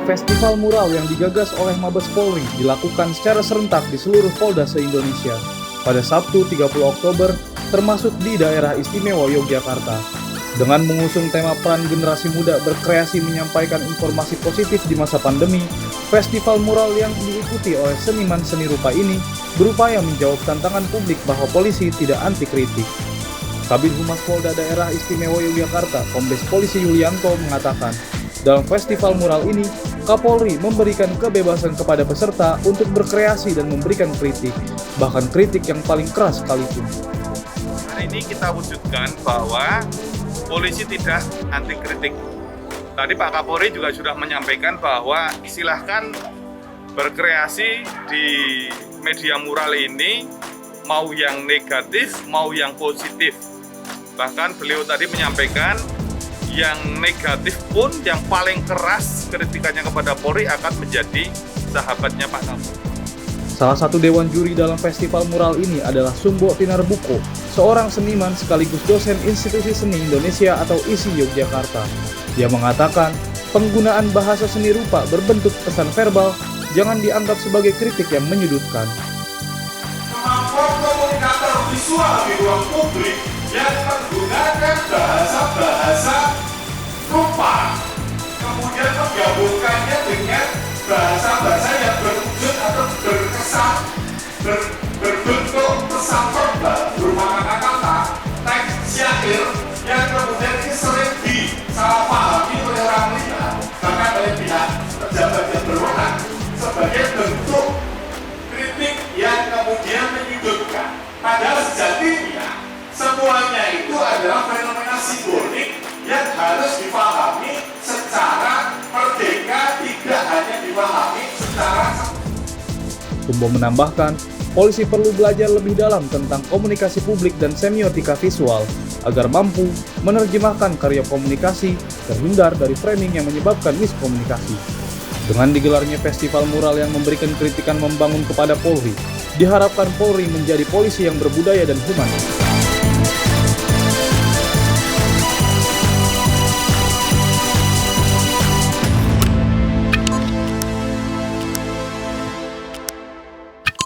Festival mural yang digagas oleh Mabes Polri dilakukan secara serentak di seluruh Polda se-Indonesia pada Sabtu 30 Oktober, termasuk di daerah istimewa Yogyakarta. Dengan mengusung tema peran generasi muda berkreasi menyampaikan informasi positif di masa pandemi, festival mural yang diikuti oleh seniman seni rupa ini berupaya menjawab tantangan publik bahwa polisi tidak anti kritik. Kabid Humas Polda Daerah Istimewa Yogyakarta, Kombes Polisi Yulianto mengatakan, dalam festival mural ini, Kapolri memberikan kebebasan kepada peserta untuk berkreasi dan memberikan kritik, bahkan kritik yang paling keras sekalipun. Hari ini kita wujudkan bahwa polisi tidak anti kritik. Tadi Pak Kapolri juga sudah menyampaikan bahwa silahkan berkreasi di media mural ini, mau yang negatif, mau yang positif. Bahkan beliau tadi menyampaikan yang negatif pun yang paling keras kritikannya kepada Polri akan menjadi sahabatnya Pak Kapolri. Salah satu dewan juri dalam festival mural ini adalah Sumbo Tinarbuko, seorang seniman sekaligus dosen Institusi Seni Indonesia atau ISI Yogyakarta. Dia mengatakan, penggunaan bahasa seni rupa berbentuk pesan verbal jangan dianggap sebagai kritik yang menyudutkan. Kemampuan komunikator visual di ruang publik yang menggunakan bahasa-bahasa rupa, kemudian menggabungkannya dengan bahasa-bahasa yang berwujud atau berkesan, berbentuk pesan verbal berupa kata-kata, teks syair yang kemudian ini sering disalahpahami oleh orang lihat, bahkan oleh pihak pejabat yang berwenang sebagai bentuk kritik yang kemudian menyudutkan. Padahal sejatinya semuanya itu adalah fenomena simbolik yang harus dipahami secara merdeka, tidak hanya dipahami secara. Sumbo menambahkan, polisi perlu belajar lebih dalam tentang komunikasi publik dan semiotika visual agar mampu menerjemahkan karya komunikasi, terhindar dari framing yang menyebabkan miskomunikasi. Dengan digelarnya festival mural yang memberikan kritikan membangun kepada Polri, diharapkan Polri menjadi polisi yang berbudaya dan humanis.